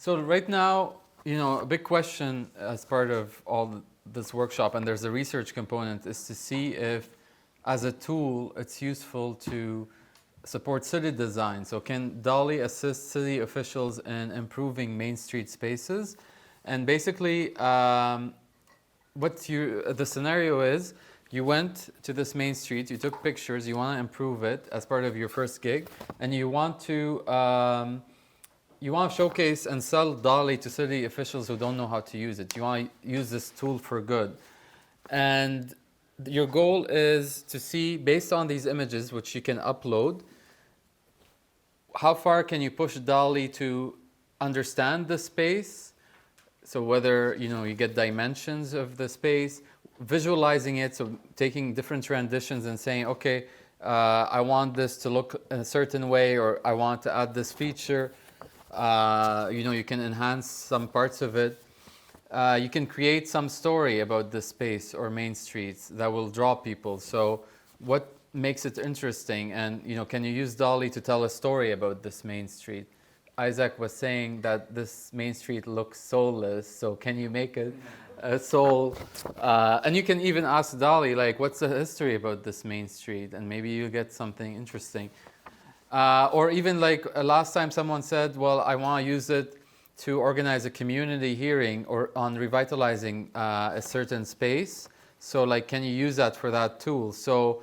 So right now, a big question as part of this workshop, and there's a research component, is to see if, as a tool, it's useful to support city design. So can DALL-E assist city officials in improving main street spaces? And basically, the scenario is, you went to this main street, you took pictures, you want to improve it as part of your first gig, and you want to showcase and sell DALL-E to city officials who don't know how to use it. You want to use this tool for good. And your goal is to see, based on these images, which you can upload, how far can you push DALL-E to understand the space? So whether you get dimensions of the space, visualizing it, so taking different renditions and saying, okay, I want this to look a certain way, or I want to add this feature. You can enhance some parts of it. You can create some story about the space or main streets that will draw people. So what makes it interesting? And can you use DALL-E to tell a story about this main street? Isaac was saying that this main street looks soulless, so can you make it a soul? And you can even ask DALL-E, like, what's the history about this main street? And maybe you get something interesting. Or even like last time someone said, well, I want to use it to organize a community hearing or on revitalizing a certain space. So like, can you use that for that tool? So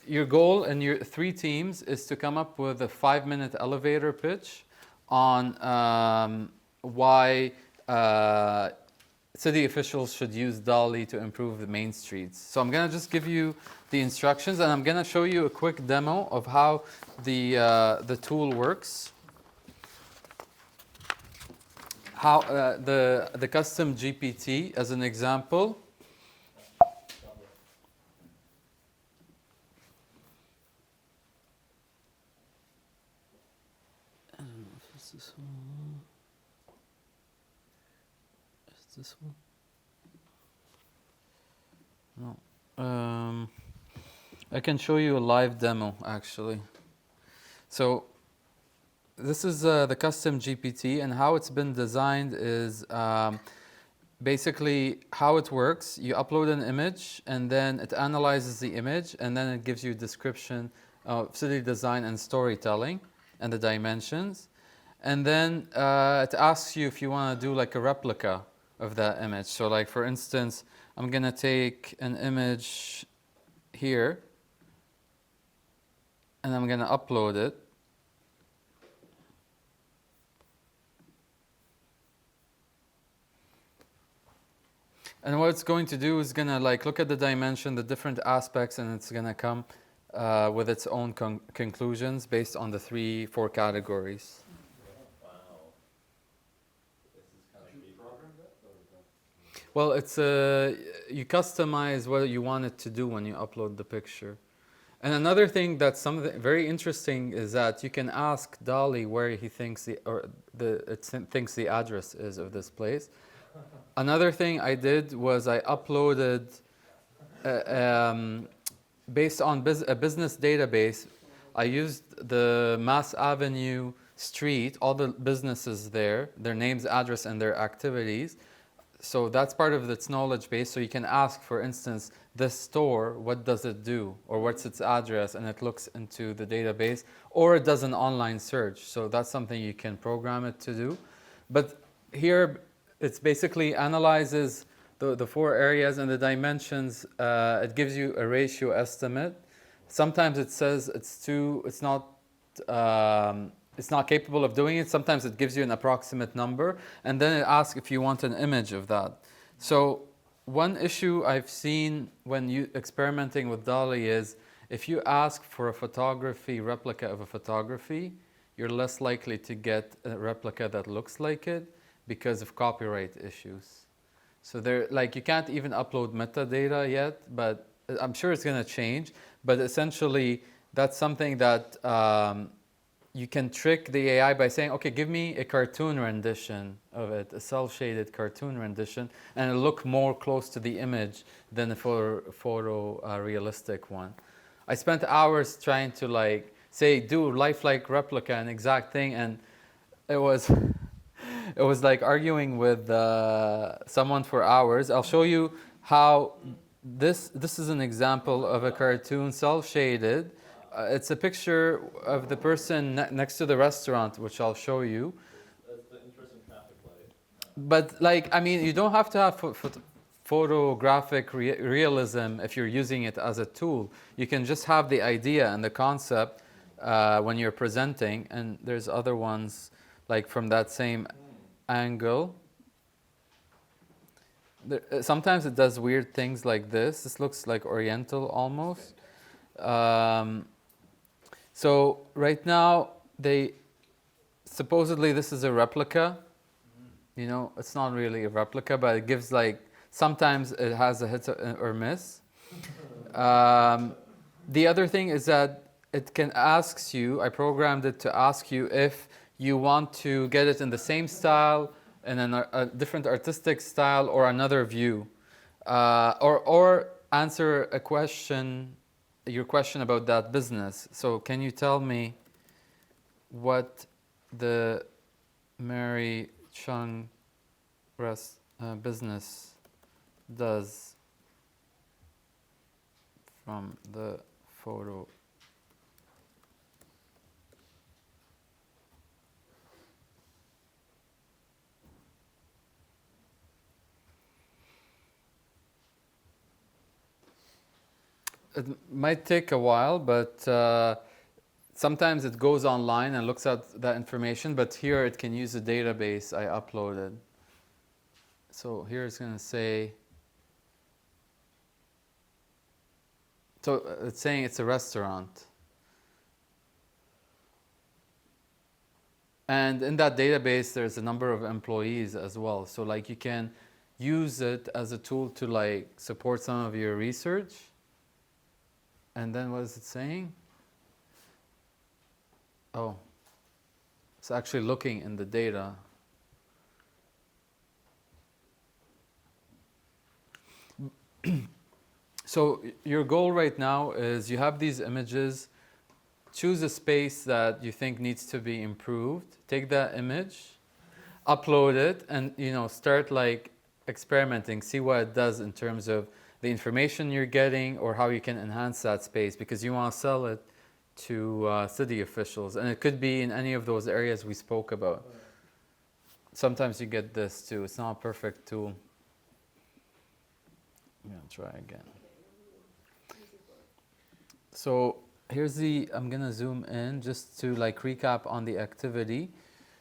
your goal in your 3 teams is to come up with a 5-minute elevator pitch on why city officials should use DALL-E to improve the main streets. So I'm going to just give you the instructions, and I'm going to show you a quick demo of how the tool works. How the custom GPT as an example. Is this one? Is this one? No. I can show you a live demo actually. So this is the custom GPT, and how it's been designed is basically how it works. You upload an image, and then it analyzes the image, and then it gives you a description of city design and storytelling and the dimensions. And then it asks you if you want to do like a replica of that image. So like, for instance, I'm going to take an image here, and I'm going to upload it. And what it's going to do is going to like look at the dimension, the different aspects, and it's going to come with its own conclusions based on the 4 categories. Wow. This is kind of deep. Program that, or is that? Well, it's you customize what you want it to do when you upload the picture. And another thing that's something very interesting is that you can ask DALL-E where he thinks thinks the address is of this place. Another thing I did was I uploaded, based on a business database, I used the Mass Avenue street, all the businesses there, their names, address, and their activities. So that's part of its knowledge base. So you can ask, for instance, this store, what does it do? Or what's its address? And it looks into the database. Or it does an online search. So that's something you can program it to do. But here, it basically analyzes the 4 areas and the dimensions. It gives you a ratio estimate. Sometimes it says it's not capable of doing it. Sometimes it gives you an approximate number, and then it asks if you want an image of that. So one issue I've seen when you experimenting with DALL-E is if you ask for a photography replica of a photography, you're less likely to get a replica that looks like it because of copyright issues. So you can't even upload metadata yet, but I'm sure it's going to change. But essentially, that's something that you can trick the AI by saying, okay, give me a cartoon rendition of it, a cel-shaded cartoon rendition, and it'll look more close to the image than a photo realistic one. I spent hours trying to say, do lifelike replica, an exact thing, and it was It was like arguing with someone for hours. I'll show you how this is an example of a cartoon, self-shaded. It's a picture of the person next to the restaurant, which I'll show you. That's the interesting traffic light. But like, I mean, you don't have to have photographic realism if you're using it as a tool. You can just have the idea and the concept when you're presenting. And there's other ones like from that same angle. Sometimes it does weird things like this. This looks like Oriental almost. So right now, supposedly this is a replica. You know, it's not really a replica, but it gives like, sometimes it has a hit or miss. The other thing is that it can ask you, I programmed it to ask you if you want to get it in the same style, in a different artistic style, or another view. Or answer a question, your question about that business. So can you tell me what the Mary Chung business does from the photo? It might take a while, but sometimes it goes online and looks at that information, but here it can use a database I uploaded. So here it's going to say, so it's saying it's a restaurant. And in that database, there's a number of employees as well. So like you can use it as a tool to like support some of your research. And then what is it saying? Oh, it's actually looking in the data. So your goal right now is you have these images, choose a space that you think needs to be improved, take that image, upload it, and start like experimenting, see what it does in terms of the information you're getting or how you can enhance that space, because you want to sell it to city officials. And it could be in any of those areas we spoke about. Sometimes you get this too. It's not a perfect tool. I'm going to try again. So here's I'm going to zoom in just to like recap on the activity.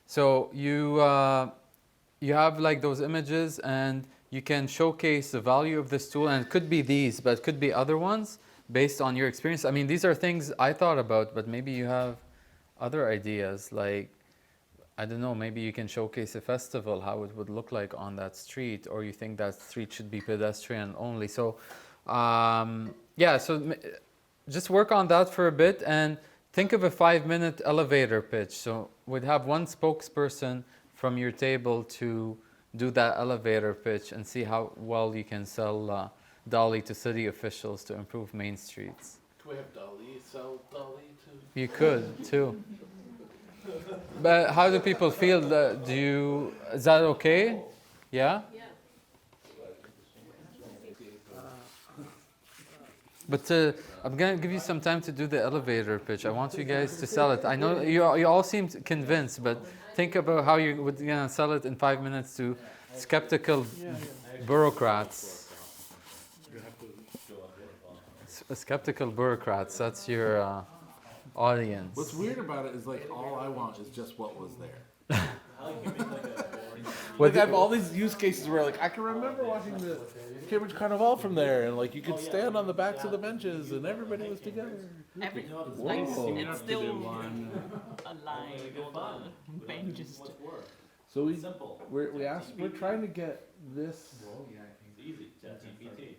So you have like those images, and you can showcase the value of this tool, and it could be these, but it could be other ones based on your experience. I mean, these are things I thought about, but maybe you have other ideas. Like, I don't know, maybe you can showcase a festival, how it would look like on that street, or you think that street should be pedestrian only. So, yeah, so just work on that for a bit and think of a 5-minute elevator pitch. So we'd have one spokesperson from your table to do that elevator pitch and see how well you can sell DALL-E to city officials to improve main streets. Can we have DALL-E sell DALL-E to? You could too. But how do people feel? Is that okay? Yeah? But I'm going to give you some time to do the elevator pitch. I want you guys to sell it. I know you all seem convinced, but think about how you would sell it in 5 minutes to skeptical bureaucrats. Skeptical bureaucrats, that's your audience. What's weird about it is like all I want is just what was there. Like I have all these use cases where like I can remember watching the Cambridge Carnival from there, and like you could stand on the backs of the benches and everybody was together. Whoa. It's still alive on the benches. So we're trying to get this. It's easy, ChatGPT.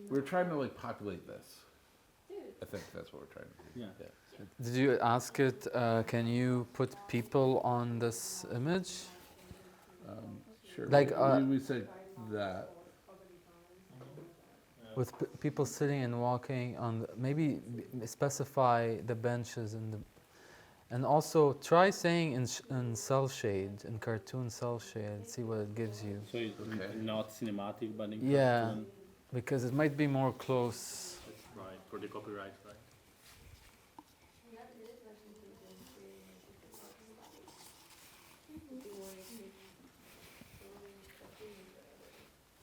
We're trying to like populate this. I think that's what we're trying to do. Yeah. Did you ask it, can you put people on this image? Sure. Like, we said that. With people sitting and walking on, maybe specify the benches and And also try saying in cell shade, in cartoon cell shade, see what it gives you. So it's not cinematic, but in Yeah, cartoon. because it might be more close. That's right, for the copyright, right?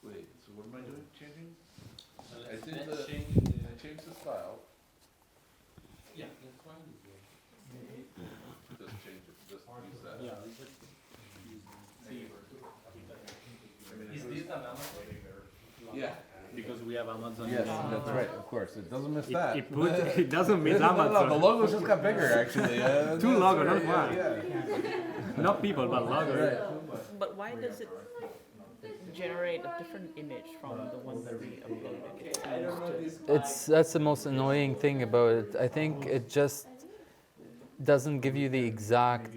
Wait, so what am I doing? Changing? I did Let's the, change I changed the style. yeah, that's fine as well. Just change it, just use that. Yeah, we just see. Is this an Amazon? Yeah. Because we have Amazon. Yes, that's right, of course, it doesn't miss that. It doesn't miss No, Amazon. the logo's just got bigger, actually. Two That's logo, right, not one. Yeah. Not people, but logo. Right. But why does it generate a different image from the one that we uploaded? That's the most annoying thing about it. I think it just doesn't give you the exact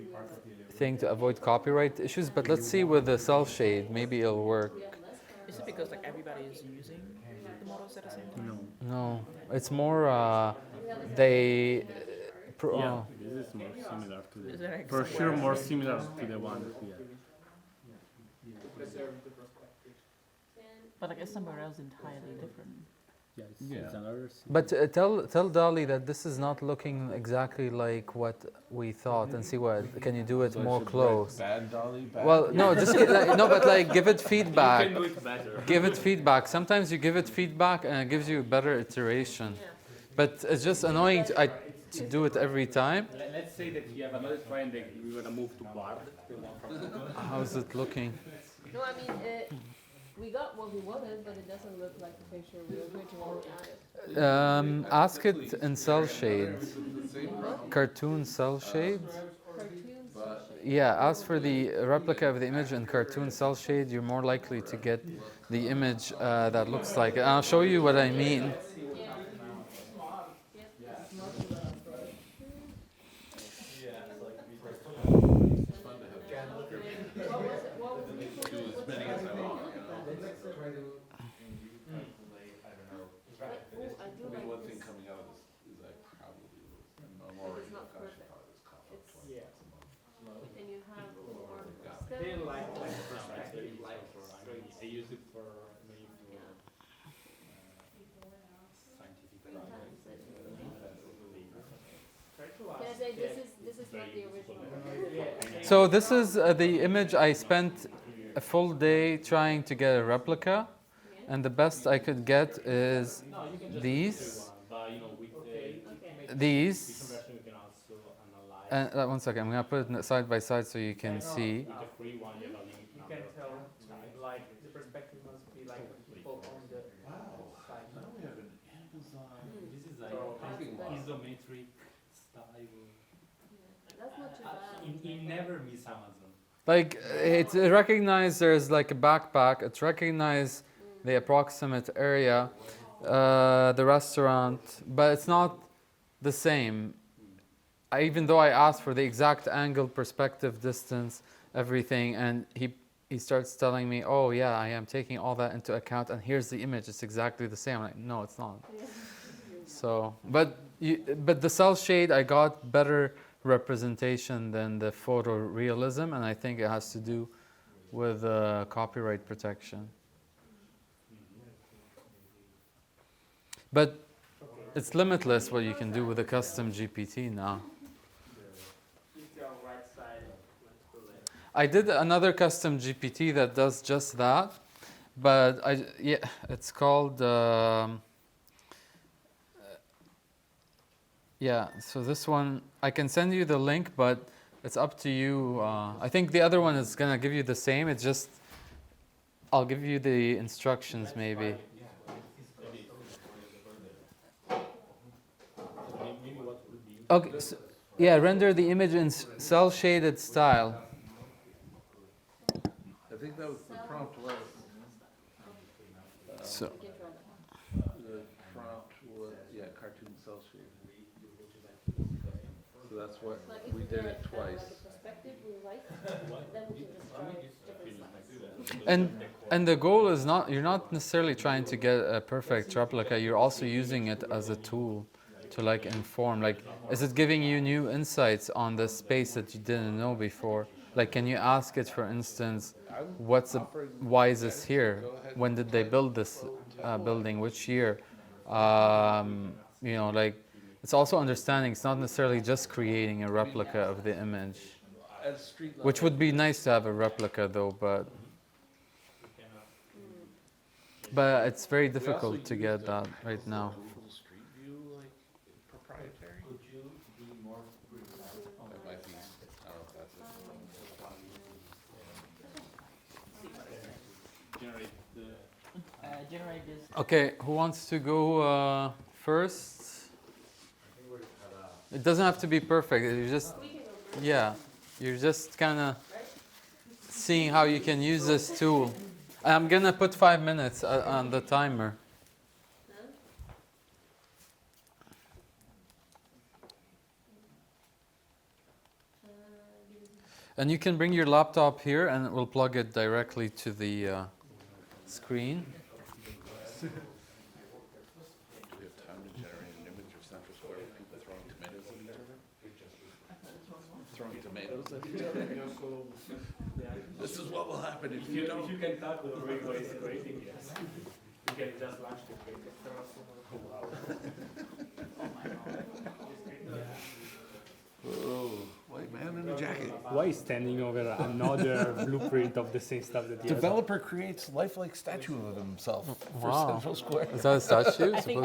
thing to avoid copyright issues, but let's see with the cell shade, maybe it'll work. Is it because like everybody is using the models at the same time? No, it's more they. Yeah, this is more similar to Is the. there like For some sure, way- more similar to the one here. But I guess somewhere else entirely different. Yeah, it's another. But tell DALL-E that this is not looking exactly like what we thought, and see what can you do it So I more should write close. Bad Dolly, bad. Well, no, just no, but like give it feedback. You can do it better. Give it feedback. Sometimes you give it feedback and it gives you a better iteration. But it's just annoying to do it every time. Let's say that you have another try and then we're gonna move to Bard. The one from How's it looking? No, I mean, we got what we wanted, but it doesn't look like the picture we originally added. Ask it in cell shade. Cartoon cell shade. Cartoons. Yeah, ask for the replica of the image in cartoon cell shade. You're more likely to get the image that looks like it. And I'll show you what I mean. One thing coming out of this is I probably will, I'm already, gosh, I probably was caught up twice a month. And you have more I steps. like the perspective. I use it for many scientific projects. Can I say this is not the original? So this is the image I spent a full day trying to get a replica, and the best I could get is these, these. You can also analyze. And 1 second, I'm gonna put it side by side so you can see. With the free one, you have a limited You number can of tell, times. like, the perspective must be like people on the side. Now we have an Amazon. This is So, isometric style. That's not too bad. You never miss Amazon. Like it recognized there's like a backpack. It recognized the approximate area, the restaurant, but it's not the same. Even though I asked for the exact angle, perspective, distance, everything, and he starts telling me, "Oh yeah, I am taking all that into account, and here's the image. It's exactly the same." I'm like, no, it's not. So, but the cell shade, I got better representation than the photorealism, and I think it has to do with copyright protection. But it's limitless what you can do with a custom GPT now. Keep your right side, let's do it. I did another custom GPT that does just that, but it's called yeah. So this one I can send you the link, but it's up to you. I think the other one is gonna give you the same. It's just I'll give you the instructions maybe. Okay. So, yeah, render the image in cell shaded style. I think that was the prompt was, So. the prompt was, yeah, cartoon cell shade. So that's what, Like if we did get, it twice. like a perspective we like, then we can just try different sides. And the goal is not, you're not necessarily trying to get a perfect replica, you're also using it as a tool to like inform? Like, is it giving you new insights on the space that you didn't know before? Like, can you ask it, for instance, why is this here? When did they build this building? Which year? You know, like, it's also understanding. It's not necessarily just creating a replica of the image, which would be nice to have a replica, though. But it's very difficult to get that right now. Full street view, like proprietary. Could you be more That might be. I don't know if that's it. Generate the. Generate this. Okay, who wants to go first? It doesn't have to be perfect. You just, yeah, you're just kind of seeing how you can use this tool. I'm gonna put 5 minutes on the timer. And you can bring your laptop here and we'll plug it directly to the screen. Do we have time to generate an image of Central Square with people throwing tomatoes at each other? Throwing tomatoes at each other? This is what will happen if you don't. If you can talk with the way it's creating, yes. You can just launch the creator. Oh, white man in a jacket. Why is standing over another blueprint of the same stuff that the Developer creates lifelike statue of himself for Wow. Central Square. Is that a statue? I think,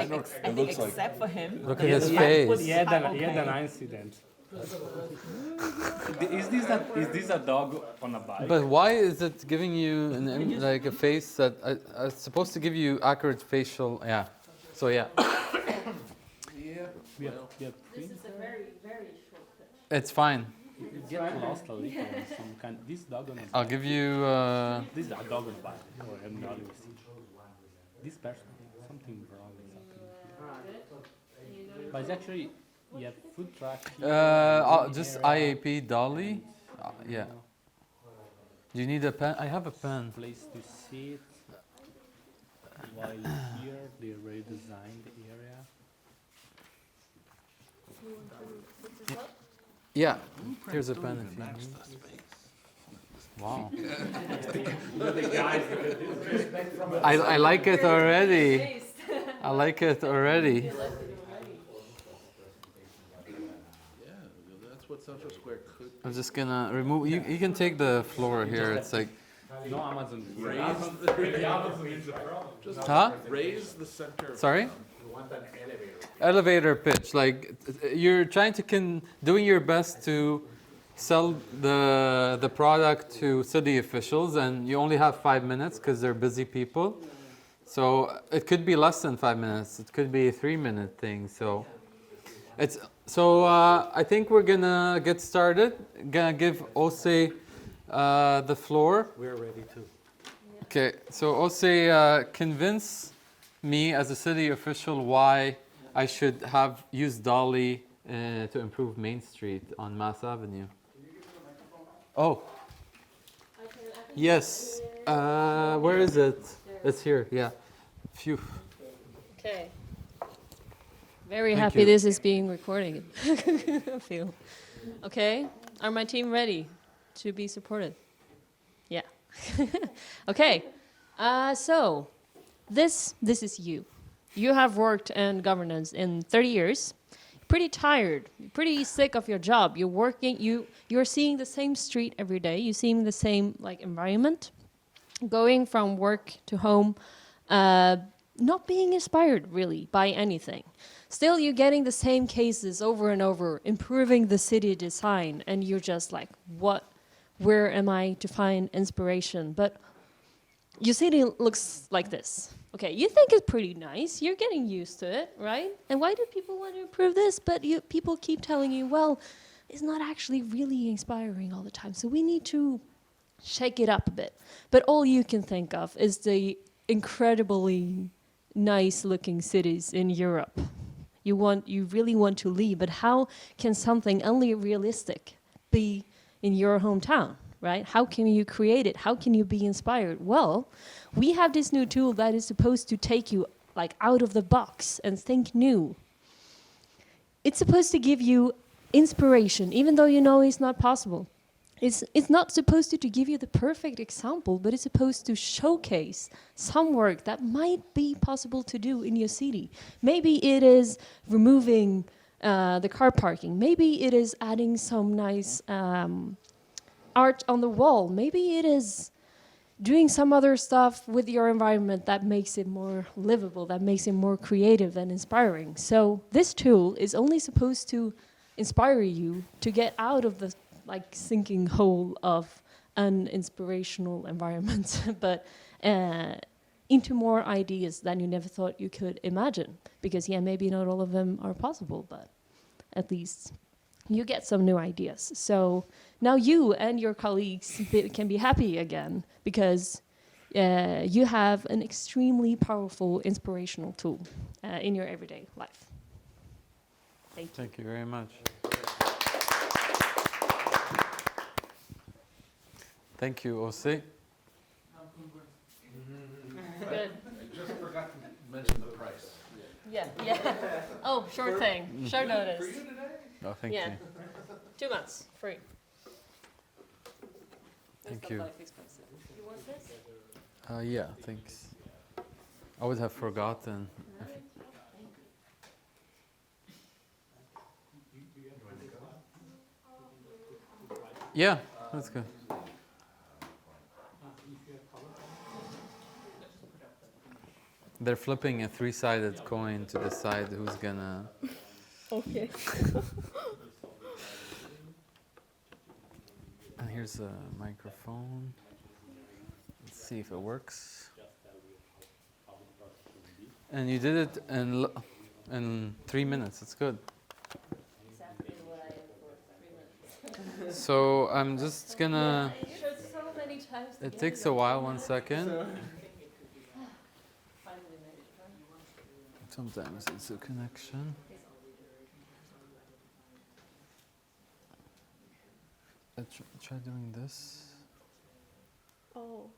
looks like- except for him. Look at his face. He had an incident. Is this a dog on a bike? But why is it giving you like a face that it's supposed to give you accurate facial? Yeah. So yeah, Yeah. This is a very, very short pitch. it's fine. You get lost a little in some kind. This dog on a I'll give you. This is a dog on a bike. Or I'm not always this person, something wrong is happening. But it's actually, you have food truck here. Just IAP DALL-E. Yeah. Do you need a pen? I have a pen. Place to sit. While here they redesigned the area. Yeah. Here's a pen if you need. Wow. I like it already. I like it already. Yeah, that's what Central Square could. I'm just gonna remove. You can take the floor here. It's like, No Amazon. huh? Raise the center. Sorry? Elevator pitch. Like you're trying to doing your best to sell the product to city officials, and you only have 5 minutes because they're busy people. So it could be less than 5 minutes. It could be a 3-minute thing. So I think we're gonna get started. Gonna give Ose the floor. We're ready to. Okay, so Ose, convince me as a city official why I should have used DALL-E to improve Main Street on Mass Avenue. Oh, yes. Where is it? It's here. Yeah. Phew. Okay. Very Thank happy you. this is being recorded. I feel. Okay. Are my team ready to be supported? Yeah. Okay. So this is you. You have worked in governance in 30 years. Pretty tired, pretty sick of your job. You're working, you're seeing the same street every day. You're seeing the same environment. Going from work to home, not being inspired really by anything. Still, you're getting the same cases over and over, improving the city design, and you're just like, where am I to find inspiration? But your city looks like this. Okay, you think it's pretty nice. You're getting used to it, right? And why do people want to improve this? But people keep telling you, well, it's not actually really inspiring all the time. So we need to shake it up a bit. But all you can think of is the incredibly nice-looking cities in Europe. You really want to leave, but how can something only realistic be in your hometown, right? How can you create it? How can you be inspired? Well, we have this new tool that is supposed to take you out of the box and think new. it's supposed to give you inspiration, even though you know it's not possible. It's not supposed to give you the perfect example, but it's supposed to showcase some work that might be possible to do in your city. Maybe it is removing the car parking. Maybe it is adding some nice art on the wall. Maybe it is doing some other stuff with your environment that makes it more livable, that makes it more creative and inspiring. So this tool is only supposed to inspire you to get out of the sinking hole of an inspirational environment, but into more ideas than you never thought you could imagine. Because maybe not all of them are possible, but at least you get some new ideas. So now you and your colleagues can be happy again, because you have an extremely powerful inspirational tool in your everyday life. Thank you. Thank you very much. Thank you, OC. Good. I just forgot to mention the price. Yeah. Oh, sure thing. Short notice. For you today? Oh, thank Yeah. you. 2 months, free. Thank you. You want this? Yeah, thanks. I would have forgotten. Yeah, that's good. They're flipping a 3-sided coin to decide who's gonna. Okay. And here's a microphone. Let's see if it works. And you did it in 3 minutes. It's good. Exactly what I am for 3 minutes. So I'm just gonna. You showed so many times. It takes a while. 1 second. Sometimes it's a connection. Try doing this. Oh.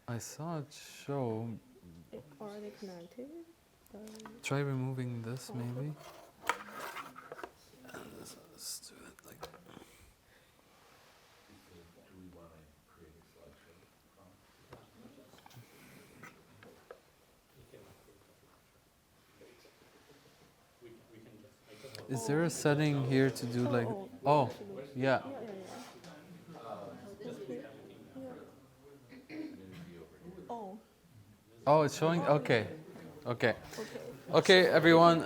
I saw it show. It already connected. Try removing this maybe. And let's do it like. Is there a setting here to do like? Oh, yeah. Oh. Oh, it's showing. Okay. Okay, everyone.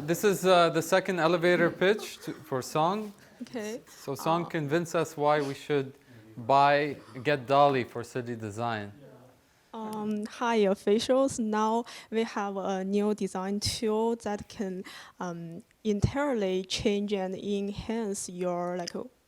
This is the second elevator pitch for Song. Okay. So Song convinced us why we should get DALL-E for city design. Hi officials, now we have a new design tool that can entirely change and enhance your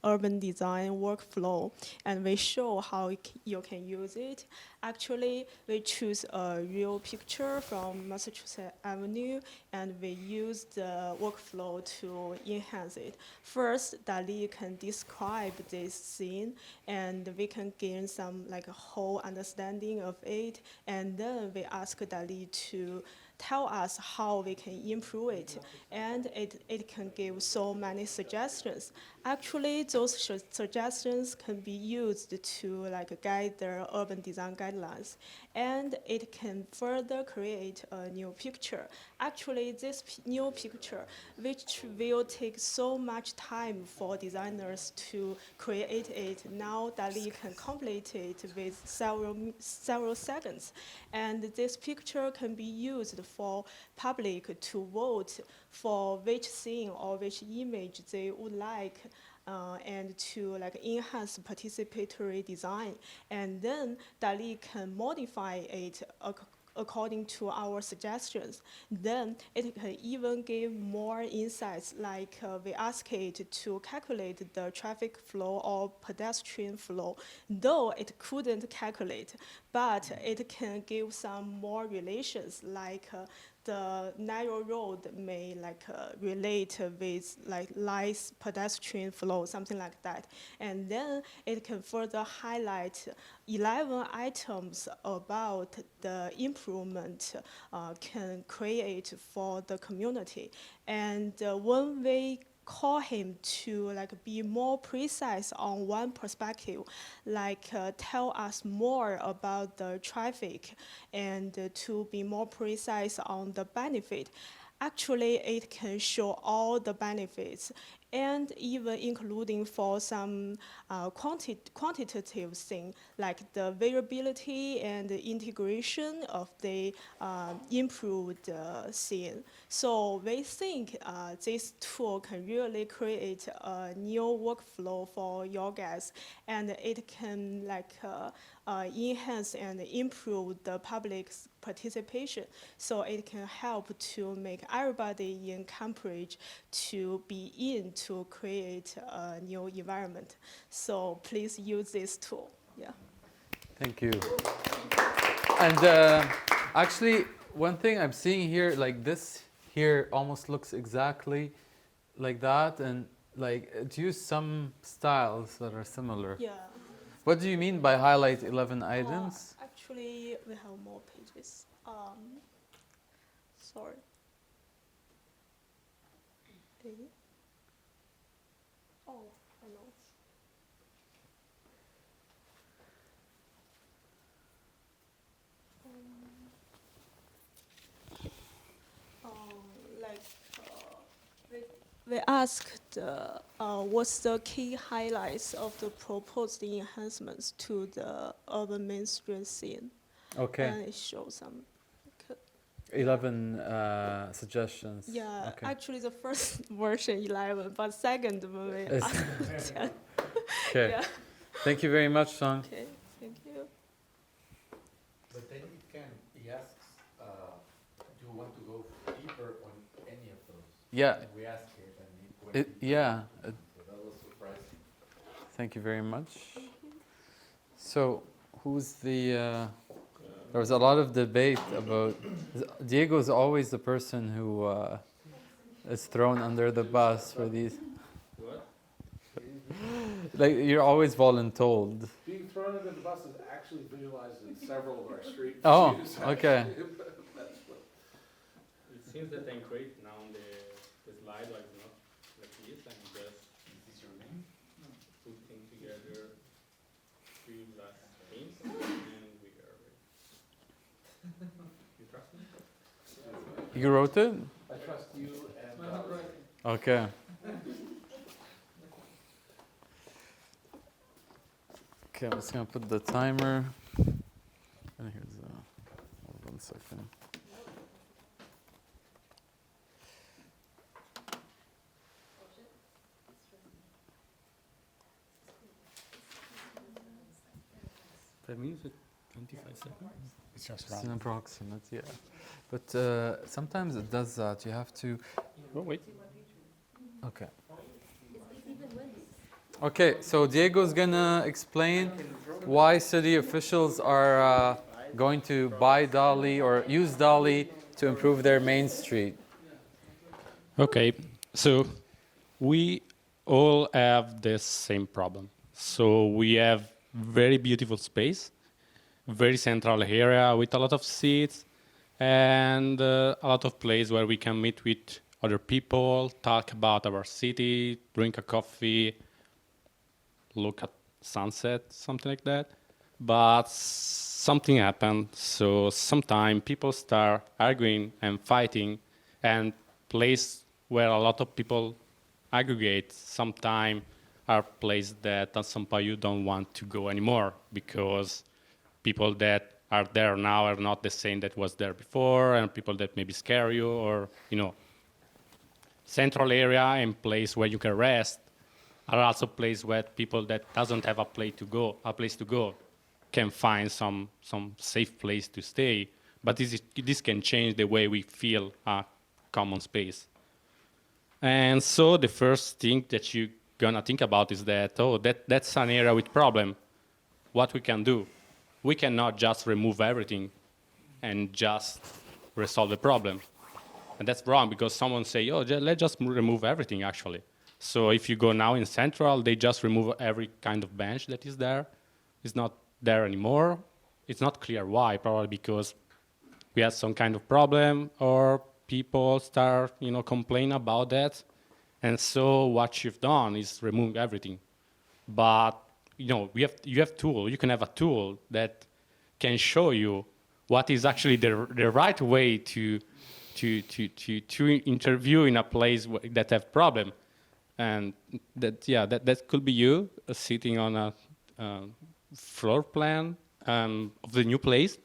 urban design workflow, and we show how you can use it. Actually, we choose a real picture from Massachusetts Avenue, and we use the workflow to enhance it. First, DALL-E can describe this scene, and we can gain some a whole understanding of it, and then we ask DALL-E to tell us how we can improve it, and it can give so many suggestions. Actually, those suggestions can be used to guide the urban design guidelines, and it can further create a new picture. Actually, this new picture, which will take so much time for designers to create it, now DALL-E can complete it with several seconds, and this picture can be used for public to vote for which scene or which image they would like, and to enhance participatory design. And then DALL-E can modify it according to our suggestions. Then it can even give more insights, we ask it to calculate the traffic flow or pedestrian flow, though it couldn't calculate, but it can give some more relations, the narrow road may relate with light pedestrian flow, something like that. And then it can further highlight 11 items about the improvement can create for the community. And when we call him to be more precise on one perspective, tell us more about the traffic and to be more precise on the benefit. Actually, it can show all the benefits and even including for some quantitative thing like the variability and the integration of the improved scene. So we think this tool can really create a new workflow for your guys, and it can enhance and improve the public's participation. So it can help to make everybody in Cambridge to be in to create a new environment. So please use this tool. Yeah. Thank you. And actually, one thing I'm seeing here, like this here almost looks exactly like that, and it used some styles that are similar. Yeah. What do you mean by highlight 11 items? Actually, we have more pages. Sorry. Oh, I know. We asked what's the key highlights of the proposed enhancements to the urban mainstream scene. Okay. And it shows some. 11 suggestions. Yeah, Okay. actually the first version 11, but second when we asked 10. Okay. Yeah. Thank you very much, Song. Okay, thank you. But then he asks, do you want to go deeper on any of those? Yeah. And we asked it, and he went deeper. Yeah. So that was surprising. Thank you very much. So, who's the... there was a lot of debate about... Diego is always the person who is thrown under the bus for these... What? You're always voluntold. Being thrown under the bus is actually visualized in several of our street Oh, views, okay. That's what. It seems that I'm creating now on the slide like not like this, and just Is this your name? putting together three last names, and we are ready. You trust me? You wrote it? I trust you and. Okay. Okay, I'm just gonna put the timer. And here's hold on a second. That means it 25 seconds. It's just It's an approximate, yeah. But sometimes it does that. You have to. Oh wait. Okay. Okay, so Diego's gonna explain why city officials are going to buy DALL-E or use DALL-E to improve their main street. Okay, so we all have the same problem. So we have very beautiful space, very central area with a lot of seats, and a lot of place where we can meet with other people, talk about our city, drink a coffee, look at sunset, something like that. But something happened, so sometimes people start arguing and fighting, and place where a lot of people aggregate sometimes are places that at some point you don't want to go anymore because people that are there now are not the same that was there before, and people that maybe scare you, or central area and place where you can rest are also places where people that doesn't have a place to go can find some safe place to stay. But this can change the way we feel a common space. And so the first thing that you're gonna think about is that, that's an area with problem. What we can do? We cannot just remove everything and just resolve the problem. And that's wrong because someone say, oh, let's just remove everything actually. So if you go now in Central, they just remove every kind of bench that is there. It's not there anymore. It's not clear why, probably because we had some kind of problem or people start, complain about that. And so what you've done is remove everything. But, you have tool. You can have a tool that can show you what is actually the right way to interview in a place that have problem. And that could be you sitting on a floor plan of the new place.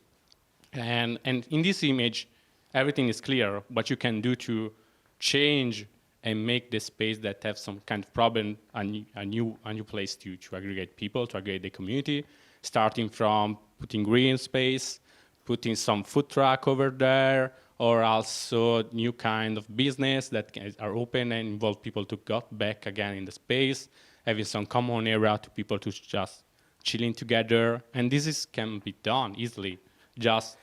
And in this image, everything is clear. What you can do to change and make the space that have some kind of problem a new place to aggregate people, to aggregate the community, starting from putting green space, putting some food truck over there, or also new kind of business that are open and involve people to go back again in the space, having some common area to people to just chilling together. And this can be done easily just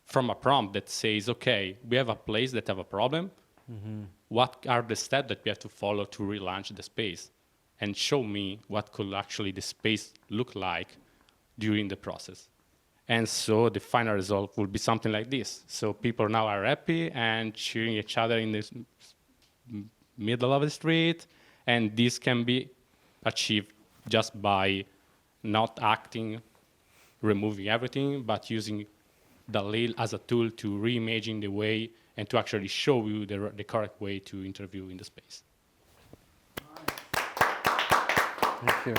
from a prompt that says, okay, we have a place that have a problem. Mm-hmm. What are the steps that we have to follow to relaunch the space? And show me what could actually the space look like during the process. And so the final result will be something like this. So people now are happy and cheering each other in the middle of the street. And this can be achieved just by not acting, removing everything, but using DALL-E as a tool to reimagine the way and to actually show you the correct way to interview in the space. Thank you.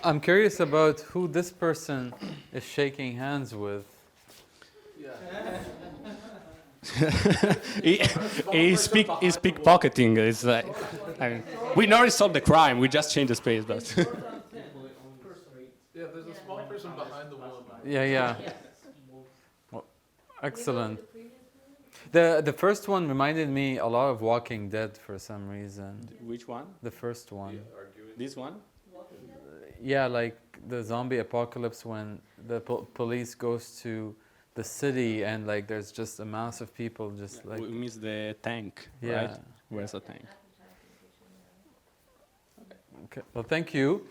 I'm curious about who this person is shaking hands with. He's pickpocketing. It's like, we already solved the crime. We just changed the space, but. Yeah, there's a small person behind the wall. Yeah. Well, excellent. The first one reminded me a lot of Walking Dead for some reason. Which one? The first one. This one? Yeah, like the zombie apocalypse when the police goes to the city and like there's just a mass of people just like... We miss the tank, Yeah. right? Where's the tank? Okay. Well, thank you.